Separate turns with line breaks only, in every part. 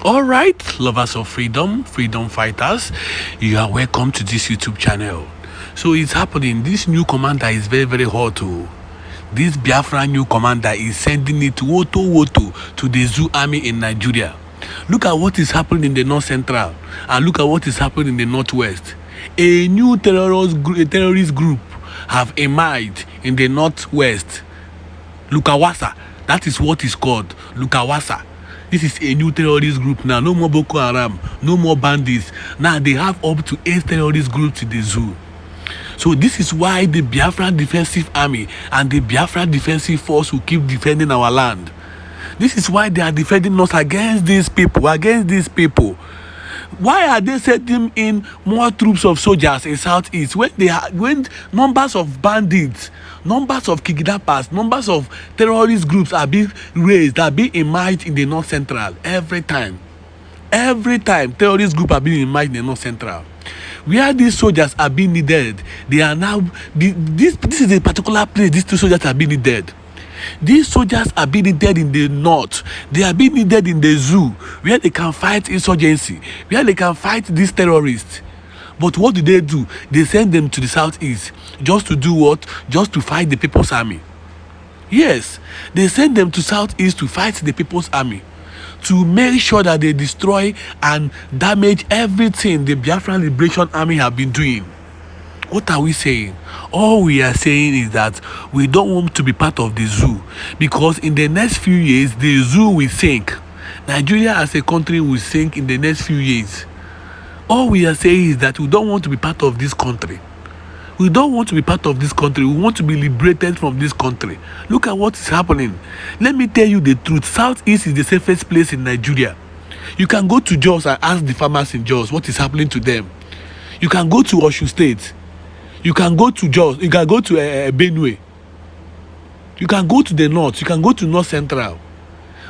All right, lovers of freedom, freedom fighters, you are welcome to this YouTube channel. So it's happening. This new commander is very, very hot. Oh. This Biafra new commander is sending it woto to the zoo army in Nigeria. Look at what is happening in the North Central and look at what is happening in the Northwest. A new terrorist group have emerged in the Northwest. Lukawasa, that is what is called. Lukawasa. This is a new terrorist group now. No more Boko Haram, no more bandits. Now they have up to 8 terrorist groups in the zoo. So this is why the Biafra Defensive Army and the Biafra Defensive Force will keep defending our land. This is why they are defending us against these people. Why are they sending in more troops of soldiers in Southeast when numbers of bandits, numbers of kidnappers, numbers of terrorist groups are being raised, are being emerged in the North Central every time terrorist groups are being emerged in the North Central. Where these soldiers are being needed, they are now this is a particular place these 2 soldiers are being needed. These soldiers are being needed in the north. They are being needed in the zoo where they can fight insurgency, where they can fight these terrorists. But what do? They send them to the southeast just to do what? Just to fight the People's Army. Yes, they send them to southeast to fight the People's Army, to make sure that they destroy and damage everything the Biafra Liberation Army have been doing. What are we saying? All we are saying is that we don't want to be part of the zoo, because in the next few years the zoo will sink. Nigeria as a country will sink in the next few years. All we are saying is that we don't want to be part of this country. We don't want to be part of this country. We want to be liberated from this country. Look at what is happening. Let me tell you the truth. Southeast is the safest place in Nigeria. You can go to Jos and ask the farmers in Jos what is happening to them. You can go to Osun State. You can go to Jos. You can go to Benue. You can go to the north. You can go to North Central.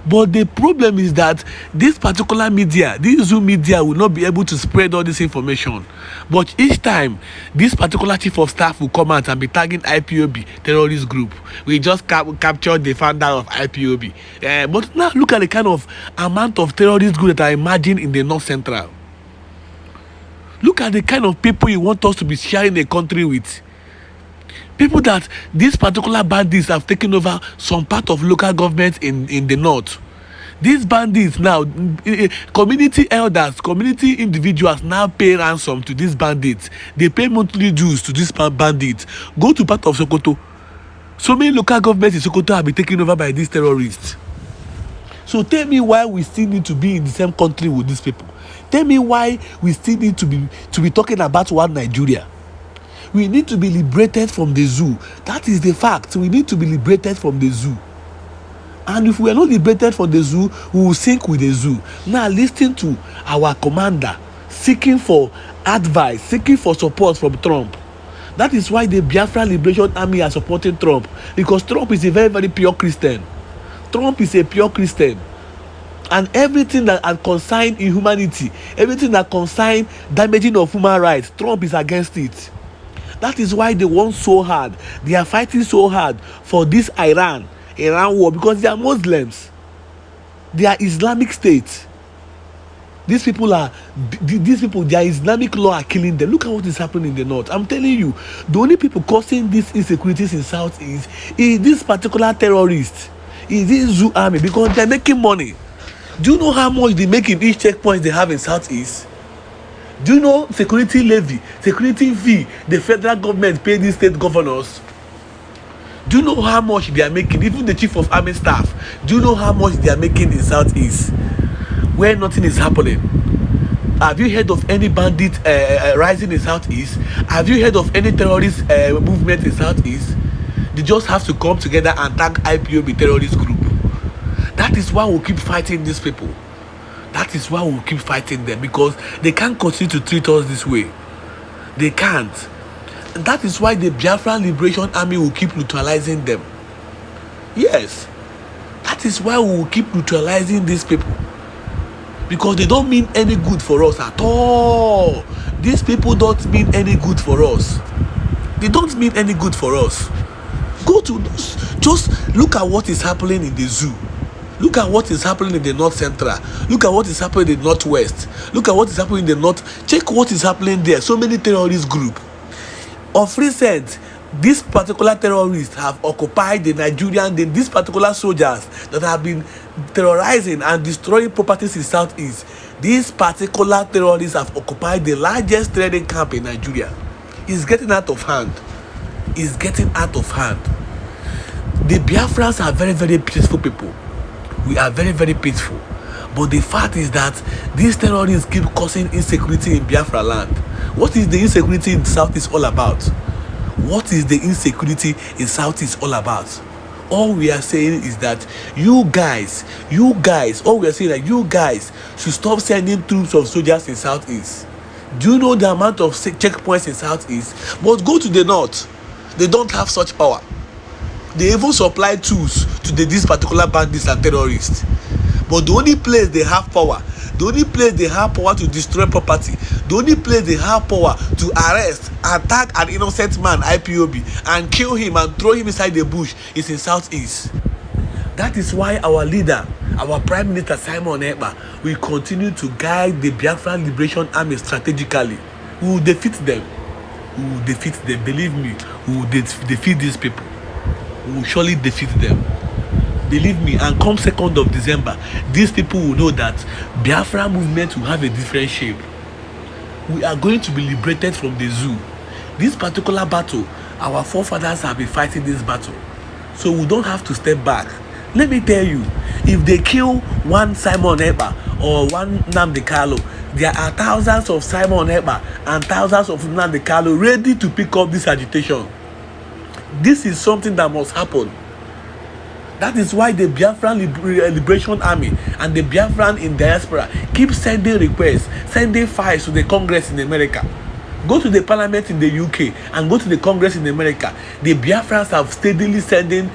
But the problem is that this particular media, this Zoom media, will not be able to spread all this information. But each time, this particular chief of staff will come out and be tagging IPOB terrorist group. We just captured the founder of IPOB. But now look at the kind of amount of terrorist groups that are emerging in the North Central. Look at the kind of people you want us to be sharing a country with. People that these particular bandits have taken over some part of local government in the north. These bandits now, community elders, community individuals now pay ransom to these bandits. They pay monthly dues to these bandits. Go to part of Sokoto. So many local governments in Sokoto have been taken over by these terrorists. So tell me why we still need to be in the same country with these people. Tell me why we still need to be talking about one Nigeria. We need to be liberated from the zoo. That is the fact. We need to be liberated from the zoo. And if we are not liberated from the zoo, we will sink with the zoo. Now listen to our commander seeking for advice, seeking for support from Trump. That is why the Biafra Liberation Army are supporting Trump. Because Trump is a very, very pure Christian. Trump is a pure Christian. And everything that concerns humanity, everything that concerns damaging of human rights, Trump is against it. That is why they want so hard. They are fighting so hard for this Iran war, because they are Muslims. They are Islamic State. These people, their Islamic law are killing them. Look at what is happening in the north. I'm telling you, the only people causing these insecurities in South is this particular terrorist, is this zoo army, because they're making money. Do you know how much they make in each checkpoint they have in Southeast? Do you know security levy, security fee the federal government pay these state governors? Do you know how much they are making? Even the chief of army staff, do you know how much they are making in Southeast, where nothing is happening? Have you heard of any bandit rising in Southeast? Have you heard of any terrorist movement in Southeast? They just have to come together and tag IPOB terrorist group. That is why we'll keep fighting these people. That is why we'll keep fighting them, because they can't continue to treat us this way. They can't. And that is why the Biafra Liberation Army will keep neutralizing them. Yes. That is why we will keep neutralizing these people. Because they don't mean any good for us at all. These people don't mean any good for us. They don't mean any good for us. Go to those. Just look at what is happening in the zoo. Look at what is happening in the North Central. Look at what is happening in the Northwest. Look at what is happening in the North. Check what is happening there. So many terrorist groups. Of recent, these particular terrorists have occupied the Nigerian, these particular soldiers that have been terrorizing and destroying properties in Southeast. These particular terrorists have occupied the largest trading camp in Nigeria. It's getting out of hand. It's getting out of hand. The Biafrans are very, very peaceful people. We are very, very peaceful. But the fact is that these terrorists keep causing insecurity in Biafra land. What is the insecurity in Southeast all about? What is the insecurity in Southeast all about? All we are saying is that you guys, all we are saying is that you guys should stop sending troops of soldiers in Southeast. Do you know the amount of checkpoints in Southeast? But go to the North. They don't have such power. They even supply tools to these particular bandits and terrorists. But the only place they have power, to destroy property, the only place they have power to arrest, attack an innocent man, IPOB, and kill him and throw him inside the bush is in Southeast. That is why our leader, our Prime Minister Simon Ekpa, will continue to guide the Biafra Liberation Army strategically. We will defeat them. Believe me, we will defeat these people. We will surely defeat them. Believe me, and come 2nd of December, these people will know that Biafra movement will have a different shape. We are going to be liberated from the zoo. This particular battle, our forefathers have been fighting this battle. So we don't have to step back. Let me tell you, if they kill one Simon Ekpa or one Nnamdi Kanu, there are thousands of Simon Ekpa and thousands of Nnamdi Kanu ready to pick up this agitation. This is something that must happen. That is why the Biafran Liberation Army and the Biafran in diaspora keep sending requests, sending files to the Congress in America. Go to the Parliament in the UK and go to the Congress in America. The Biafrans have steadily sending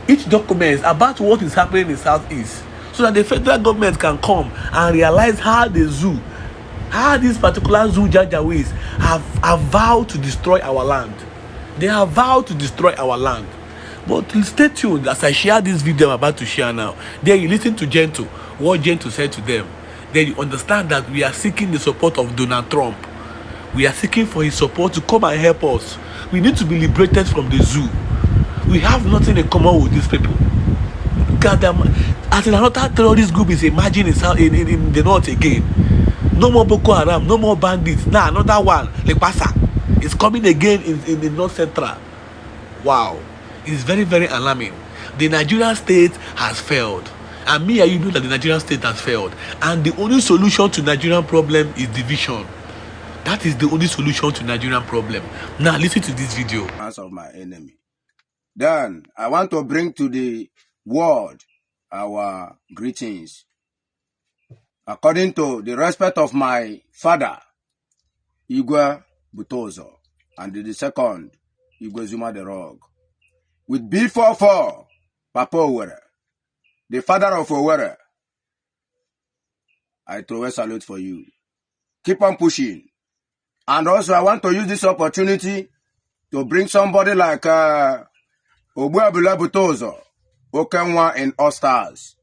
each document about what is happening in Southeast, so that the federal government can come and realize how these particular zoo Jajawis have vowed to destroy our land. They have vowed to destroy our land. But stay tuned as I share this video I'm about to share now. Then you listen to Gentle, what Gentle said to them. Then you understand that we are seeking the support of Donald Trump. We are seeking for his support to come and help us. We need to be liberated from the zoo. We have nothing in common with these people. God, as another terrorist group is emerging in the north again. No more Boko Haram, no more bandits. Now another one, like Basa, is coming again in the North Central. Wow. It's very, very alarming. The Nigerian state has failed. And me and you know that the Nigerian state has failed. And the only solution to Nigerian problem is division. That is the only solution to Nigerian problem. Now listen to this video.
Hands of my enemy. Then I want to bring to the world our greetings. According to the respect of my father, Igwe Butozo, and the second, Igwe Zuma the Rogue. With B44, Papa Owere, the father of Owere, I throw a salute for you. Keep on pushing. And also, I want to use this opportunity to bring somebody like Ogbuabula Butozo, Okenwa in All Stars.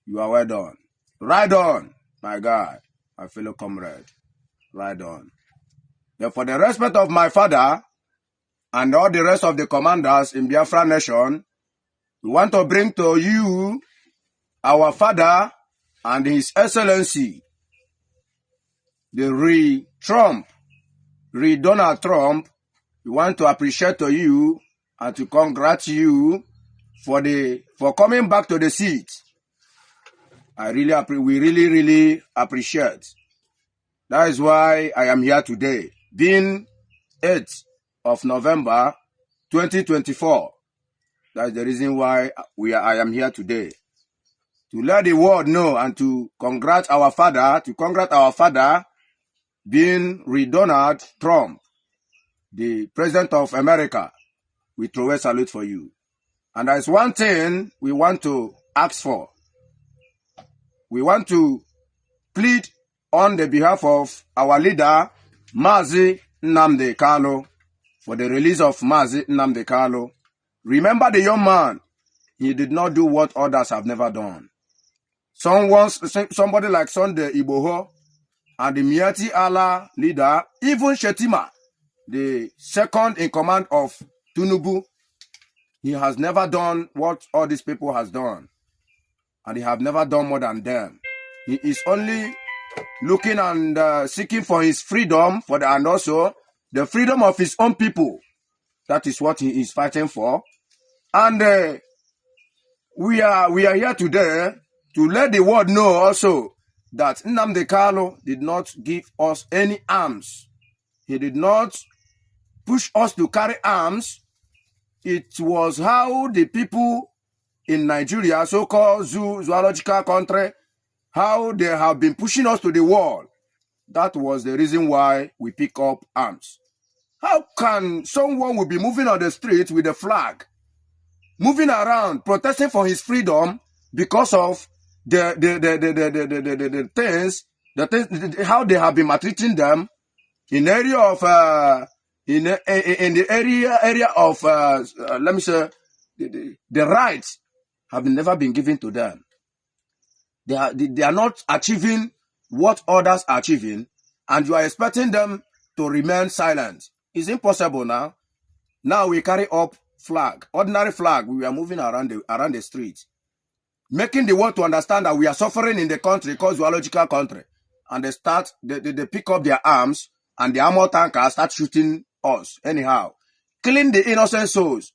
You are well done. Ride on, my guy, my fellow comrade. Ride on. Then for the respect of my father, and all the rest of the commanders in Biafra Nation, we want to bring to you our father and His Excellency, the Donald Trump. We want to appreciate to you and to congratulate you for coming back to the seat. We really appreciate. That is why I am here today, being 8th of November 2024. That's the reason why I am here today. To let the world know and to congratulate our father, being Donald Trump, the President of America. We throw a salute for you. And there's one thing we want to ask for. We want to plead on the behalf of our leader, Mazi Nnamdi Kanu, for the release of Mazi Nnamdi Kanu. Remember the young man he did not do what others have never done. Somebody like Sunday Igboho and the Miati Allah leader, even Shetima, the second in command of Tinubu, he has never done what all these people has done. And he have never done more than them. He is only looking and seeking for his freedom and also the freedom of his own people. That is what he is fighting for. And we are here today to let the world know also that Nnamdi Kanu did not give us any arms. He did not push us to carry arms. It was how the people in Nigeria, so-called zoological country, how they have been pushing us to the wall. That was the reason why we pick up arms. How can someone will be moving on the street with a flag, moving around, protesting for his freedom because of the things, how they have been maltreating them in area of in the area of let me say the rights have never been given to them. They are not achieving what others are achieving, and you are expecting them to remain silent. It's impossible now. Now we carry up flag, ordinary flag. We are moving around the streets, making the world to understand that we are suffering in the country called zoological country. And they pick up their arms and the armor tankers start shooting us anyhow, killing the innocent souls.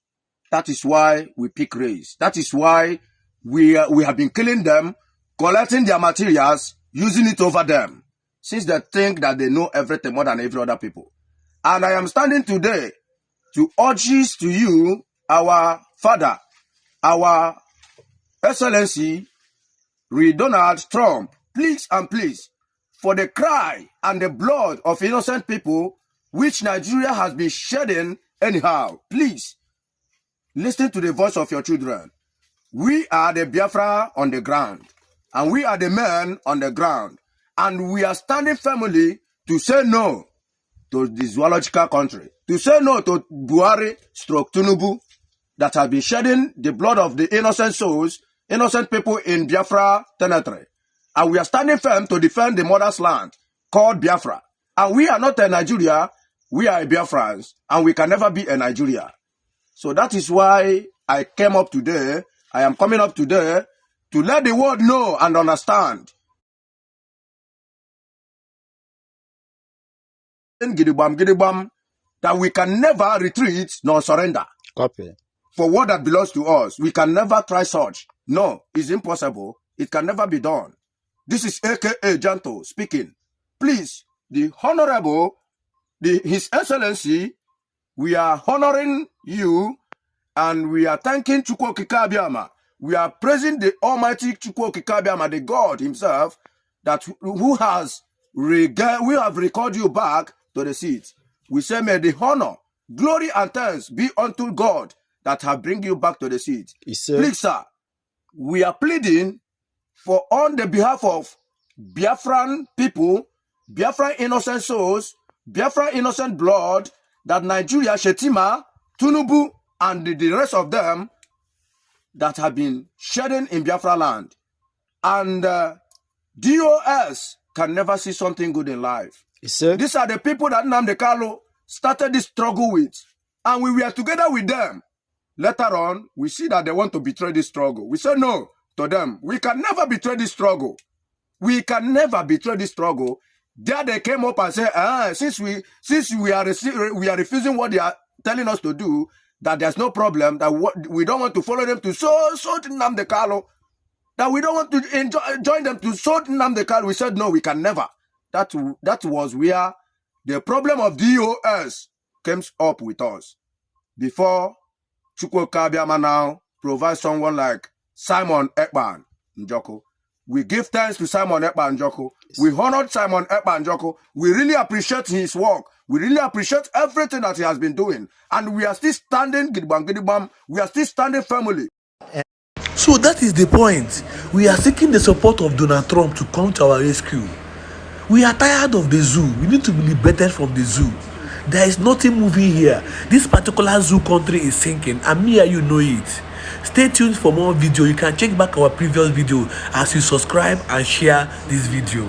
That is why we pick race. That is why we have been killing them, collecting their materials, using it over them, since they think that they know everything more than every other people. And I am standing today to urge to you, our father, our Excellency, Donald Trump, please and please, for the cry and the blood of innocent people which Nigeria has been shedding anyhow, please, listen to the voice of your children. We are the Biafra on the ground, and we are the men on the ground, and we are standing firmly to say no to the zoological country, to say no to Buhari / Tinubu that have been shedding the blood of the innocent souls, innocent people in Biafra territory. And we are standing firm to defend the mother's land called Biafra. And we are not a Nigeria, we are a Biafrans, and we can never be a Nigeria. So that is why I am coming up today to let the world know and understand that we can never retreat nor surrender.
Copy.
For what that belongs to us. We can never try such. No, it's impossible. It can never be done. This is AKA Gentle speaking. Please, the Honorable, His Excellency, we are honoring you and we are thanking Chukwu Okike Abiama. We are praising the Almighty Chukwu Okike Abiama, the God himself, that we have recalled you back to the seat. We say, may the honor, glory, and thanks be unto God that have bring you back to the seat.
Yes,
please, sir, we are pleading for on the behalf of Biafran people, Biafran innocent souls, Biafran innocent blood, that Nigeria, Shetima, Tinubu, and the rest of them that have been shedding in Biafra land. And DOS can never see something good in life.
Yes,
these are the people that Nnamdi Kanu started this struggle with. And we were together with them. Later on, we see that they want to betray this struggle. We say no to them. We can never betray this struggle. We can never betray this struggle. There they came up and said, since we are refusing what they are telling us to do, that there's no problem, that we don't want to follow them to so Nnamdi Kanu, that we don't want to join them to so Nnamdi Kanu. We said no, we can never. That was where the problem of DOS comes up with us. Before Chukwu Kabiama now provides someone like Simon Ekpan Njoko. We give thanks to Simon Ekpan Njoko. We honored Simon Ekpan Njoko. We really appreciate his work. We really appreciate everything that he has been doing. And we are still standing, Gidibam, we are still standing firmly.
So that is the point. We are seeking the support of Donald Trump to come to our rescue. We are tired of the zoo. We need to be liberated from the zoo. There is nothing moving here. This particular zoo country is sinking, and me and you know it. Stay tuned for more video. You can check back our previous video as you subscribe and share this video.